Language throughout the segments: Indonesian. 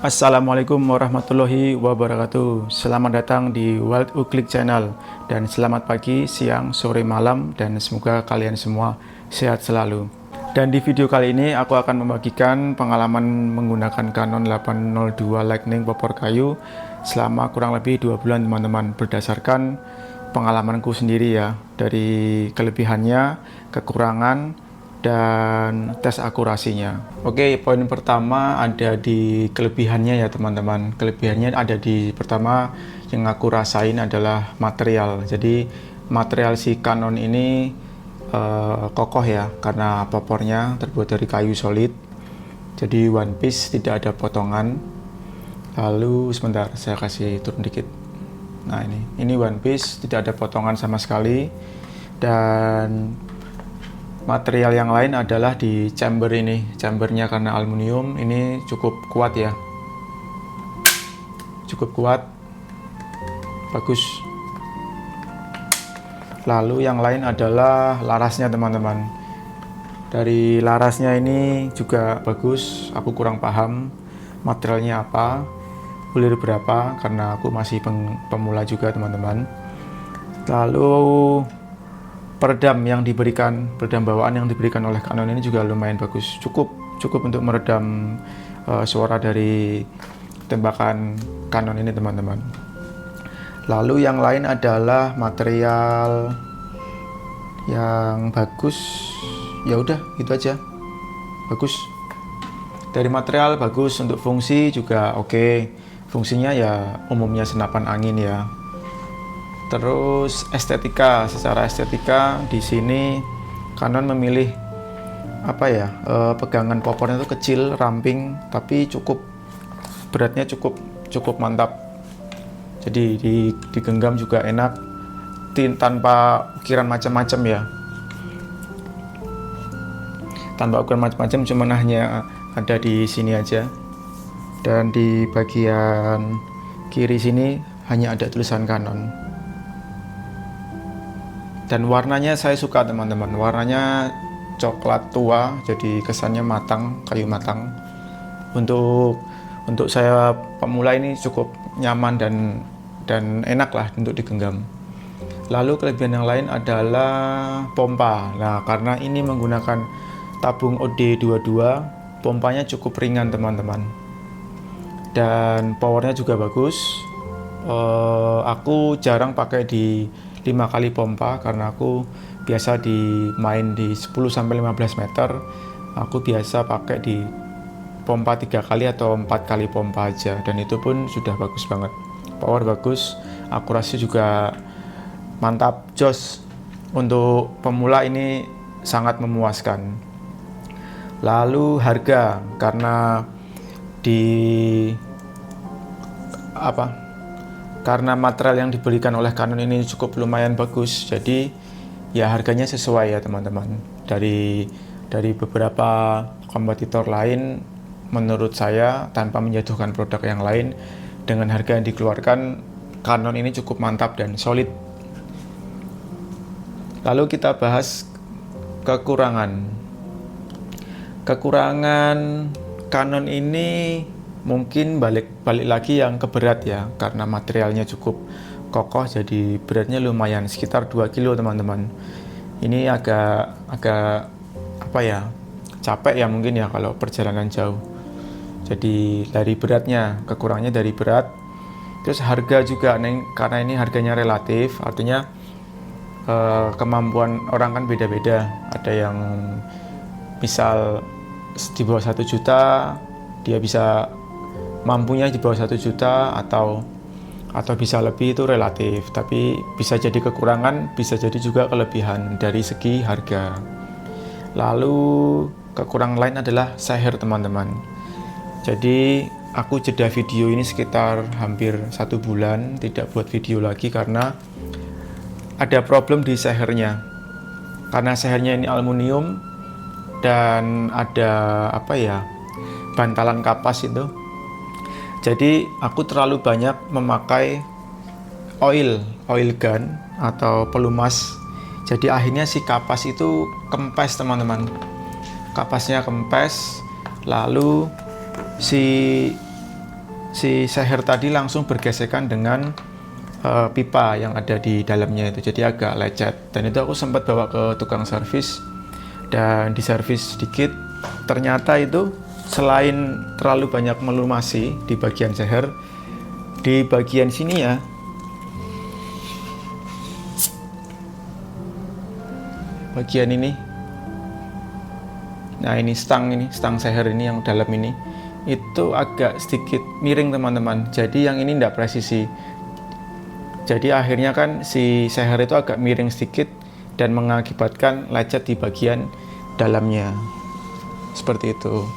Assalamualaikum warahmatullahi wabarakatuh. Selamat datang di Wild Uklik Channel dan selamat pagi, siang, sore, malam dan semoga kalian semua sehat selalu. Dan di video kali ini aku akan membagikan pengalaman menggunakan Canon 802 Lightning popor kayu selama kurang lebih 2 bulan teman-teman, berdasarkan pengalamanku sendiri ya, dari kelebihannya, kekurangan, dan tes akurasinya. Oke, poin pertama ada di kelebihannya ya teman-teman. Kelebihannya ada di pertama yang aku rasain adalah material. Jadi material si Canon ini kokoh ya, karena popornya terbuat dari kayu solid. Jadi one piece, tidak ada potongan. Lalu sebentar, saya kasih turun dikit. Nah ini one piece, tidak ada potongan sama sekali. Dan material yang lain adalah di chamber ini. Chambernya karena aluminium, ini cukup kuat ya. Cukup kuat. Bagus. Lalu yang lain adalah larasnya teman-teman. Dari larasnya ini juga bagus. Aku kurang paham materialnya apa, bulir berapa, karena aku masih pemula juga teman-teman. Lalu peredam yang diberikan, peredam bawaan yang diberikan oleh Canon ini juga lumayan bagus, cukup untuk meredam suara dari tembakan Canon ini teman-teman. Lalu yang lain adalah material yang bagus, ya udah gitu aja, bagus. Dari material bagus, untuk fungsi juga oke. Fungsinya ya umumnya senapan angin ya. Terus estetika, secara estetika di sini Canon memilih apa ya, pegangan popornya itu kecil, ramping, tapi beratnya cukup mantap. Jadi digenggam juga enak, tanpa ukiran macam-macam ya. Tanpa ukiran macam-macam, cuman hanya ada di sini aja. Dan di bagian kiri sini hanya ada tulisan Canon. Dan warnanya saya suka teman-teman, warnanya coklat tua, jadi kesannya matang, kayu matang. Untuk saya pemula ini cukup nyaman dan enak lah untuk digenggam. Lalu kelebihan yang lain adalah pompa. Nah, karena ini menggunakan tabung OD22, pompanya cukup ringan teman-teman. Dan powernya juga bagus. Aku jarang pakai di 5 kali pompa karena aku biasa main di 10-15 meter. Aku biasa pakai di pompa 3 kali atau 4 kali pompa aja, dan itu pun sudah bagus banget. Power bagus, akurasi juga mantap, jos. Untuk pemula ini sangat memuaskan. Lalu harga, karena karena material yang diberikan oleh Canon ini cukup lumayan bagus, jadi ya harganya sesuai ya teman-teman. Dari beberapa kompetitor lain, menurut saya tanpa menjatuhkan produk yang lain, dengan harga yang dikeluarkan Canon ini cukup mantap dan solid. Lalu kita bahas kekurangan. Kekurangan Canon ini mungkin balik lagi yang ke berat ya, karena materialnya cukup kokoh, jadi beratnya lumayan, sekitar 2 kilo teman-teman. Ini agak apa ya, capek ya mungkin ya kalau perjalanan jauh. Jadi dari beratnya, kekurangannya dari berat. Terus harga juga, karena ini harganya relatif, artinya kemampuan orang kan beda-beda. Ada yang misal di bawah 1 juta, dia bisa mampunya di bawah 1 juta atau bisa lebih, itu relatif. Tapi bisa jadi kekurangan, bisa jadi juga kelebihan dari segi harga. Lalu kekurangan lain adalah seher teman-teman. Jadi aku jeda video ini sekitar hampir 1 bulan, tidak buat video lagi karena ada problem di sehernya. Karena sehernya ini aluminium dan ada bantalan kapas itu. Jadi aku terlalu banyak memakai oil gun atau pelumas. Jadi akhirnya si kapas itu kempes teman-teman. Kapasnya kempes, lalu si si seher tadi langsung bergesekan dengan pipa yang ada di dalamnya itu, jadi agak lecet. Dan itu aku sempat bawa ke tukang servis dan diservis sedikit. Ternyata itu selain terlalu banyak melumasi di bagian seher, di bagian sini ya, bagian ini, nah ini stang seher ini yang dalam ini itu agak sedikit miring teman-teman, jadi yang ini tidak presisi. Jadi akhirnya kan si seher itu agak miring sedikit dan mengakibatkan lecet di bagian dalamnya seperti itu.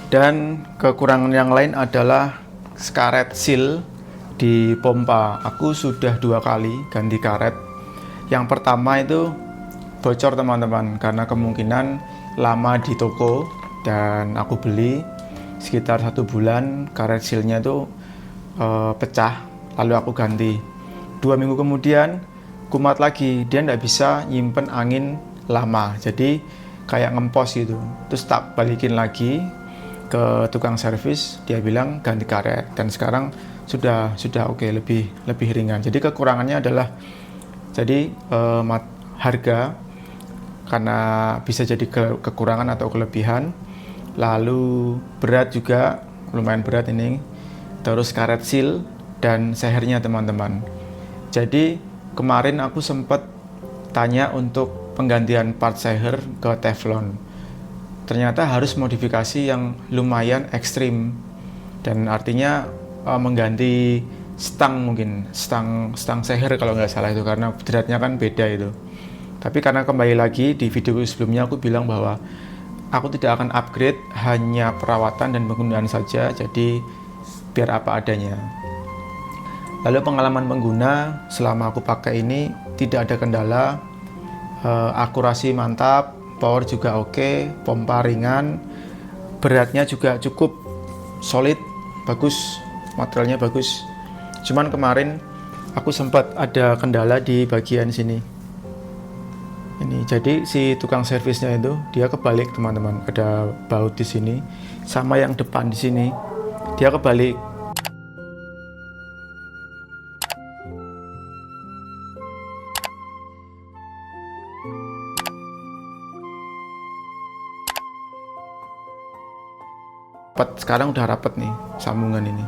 Dan kekurangan yang lain adalah karet seal di pompa. Aku sudah 2 kali ganti karet. Yang pertama itu bocor teman-teman, karena kemungkinan lama di toko dan aku beli sekitar 1 bulan, karet sealnya itu pecah, lalu aku ganti. 2 minggu kemudian kumat lagi, dia tidak bisa nyimpen angin lama, jadi kayak ngempos gitu. Terus tak balikin lagi ke tukang servis, dia bilang ganti karet, dan sekarang sudah oke, lebih ringan. Jadi kekurangannya adalah harga, karena bisa jadi kekurangan atau kelebihan, lalu berat juga lumayan berat ini, terus karet seal dan sehernya teman-teman. Jadi kemarin aku sempat tanya untuk penggantian part seher ke Teflon. Ternyata harus modifikasi yang lumayan ekstrim, dan artinya mengganti mungkin stang seher kalau nggak salah itu, karena beratnya kan beda itu. Tapi karena kembali lagi di video sebelumnya aku bilang bahwa aku tidak akan upgrade, hanya perawatan dan penggunaan saja, jadi biar apa adanya. Lalu pengalaman pengguna selama aku pakai ini tidak ada kendala, akurasi mantap, power juga oke, pompa ringan, beratnya juga cukup solid, bagus, materialnya bagus. Cuman kemarin aku sempat ada kendala di bagian sini. Ini jadi si tukang servisnya itu dia kebalik teman-teman, ada baut di sini sama yang depan di sini dia kebalik. Sekarang udah rapat nih sambungan ini,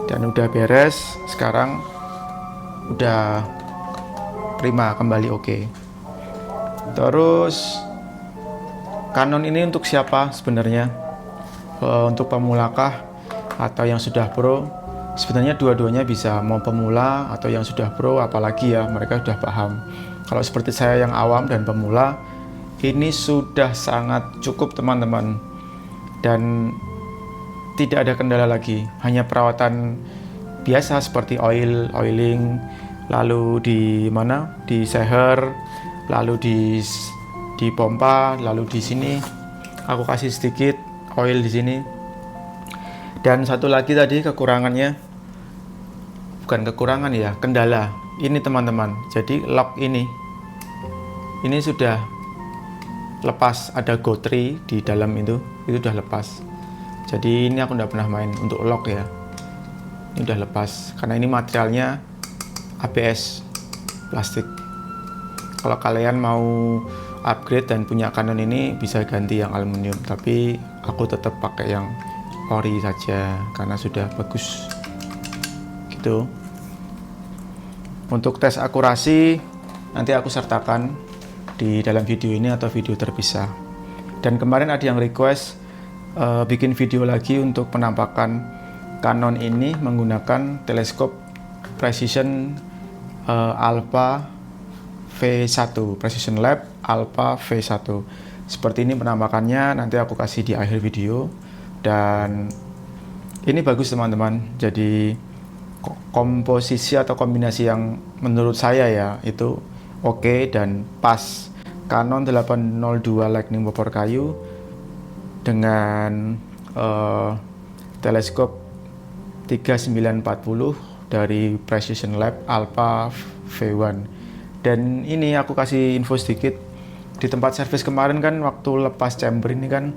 dan udah beres, sekarang udah prima, kembali oke. Terus Canon ini untuk siapa sebenarnya? Untuk pemulakah atau yang sudah pro? Sebenarnya dua-duanya bisa, mau pemula atau yang sudah pro, apalagi ya mereka sudah paham. Kalau seperti saya yang awam dan pemula, ini sudah sangat cukup teman-teman, dan tidak ada kendala lagi, hanya perawatan biasa seperti oiling, lalu di seher, lalu di pompa, lalu di sini aku kasih sedikit oil di sini. Dan satu lagi tadi kekurangannya, bukan kekurangan ya, kendala ini teman-teman. Jadi lock ini sudah lepas, ada gotri di dalam itu udah lepas. Jadi ini aku udah pernah main untuk lock ya, ini udah lepas karena ini materialnya ABS plastik. Kalau kalian mau upgrade dan punya Canon ini bisa ganti yang aluminium, tapi aku tetap pakai yang ori saja karena sudah bagus gitu. Untuk tes akurasi nanti aku sertakan di dalam video ini atau video terpisah. Dan kemarin ada yang request bikin video lagi untuk penampakan Canon ini menggunakan teleskop Precision Alpha V1, Precision Lab Alpha V1. Seperti ini penampakannya, nanti aku kasih di akhir video. Dan ini bagus teman-teman, jadi komposisi atau kombinasi yang menurut saya ya itu oke dan pas. Canon 802 Lightning bobor kayu dengan teleskop 3940 dari Precision Lab Alpha V1, Dan ini aku kasih info sedikit, di tempat servis kemarin kan waktu lepas chamber ini kan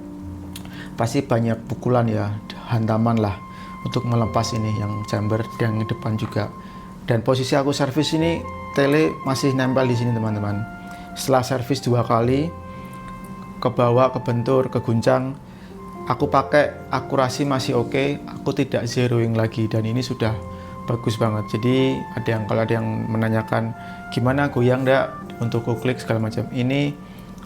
pasti banyak pukulan ya, hantaman lah untuk melepas ini yang chamber yang depan juga. Dan posisi aku servis ini tele masih nempel di sini teman-teman. Setelah servis 2 kali, ke bawah, ke bentur, ke guncang, aku pakai akurasi masih oke, aku tidak zeroing lagi, dan ini sudah bagus banget. Jadi kalau ada yang menanyakan gimana goyang enggak untuk kuklik segala macam, ini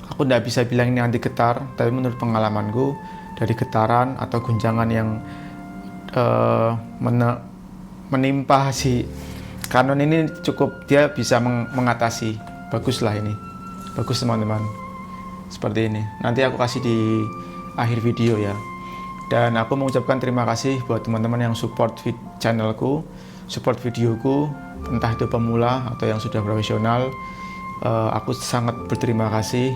aku tidak bisa bilang ini anti getar, tapi menurut pengalamanku dari getaran atau guncangan yang menimpa si Canon ini cukup, dia bisa mengatasi. Baguslah ini, bagus teman-teman, seperti ini. Nanti aku kasih di akhir video ya. Dan aku mengucapkan terima kasih buat teman-teman yang support channelku, support videoku, entah itu pemula atau yang sudah profesional. Aku sangat berterima kasih,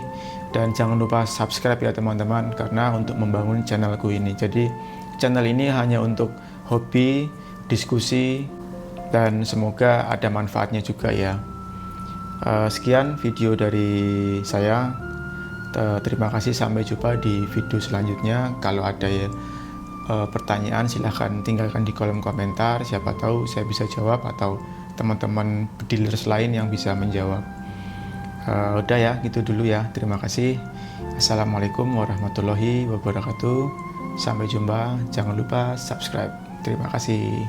dan jangan lupa subscribe ya teman-teman, karena untuk membangun channelku ini. Jadi channel ini hanya untuk hobi, diskusi, dan semoga ada manfaatnya juga ya. Sekian video dari saya. Terima kasih, sampai jumpa di video selanjutnya. Kalau ada pertanyaan silahkan tinggalkan di kolom komentar, siapa tahu saya bisa jawab atau teman-teman dealers lain yang bisa menjawab. Udah ya, gitu dulu ya. Terima kasih. Assalamualaikum warahmatullahi wabarakatuh. Sampai jumpa. Jangan lupa subscribe. Terima kasih.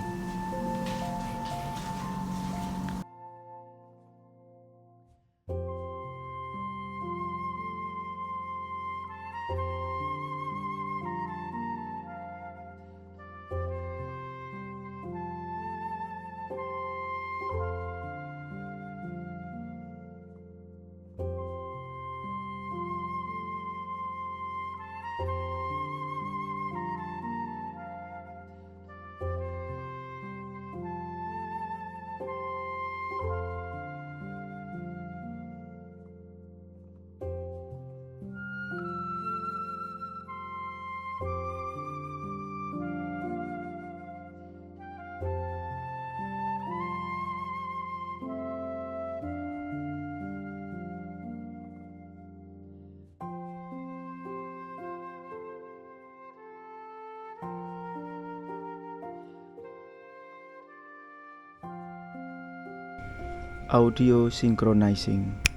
Audio synchronizing.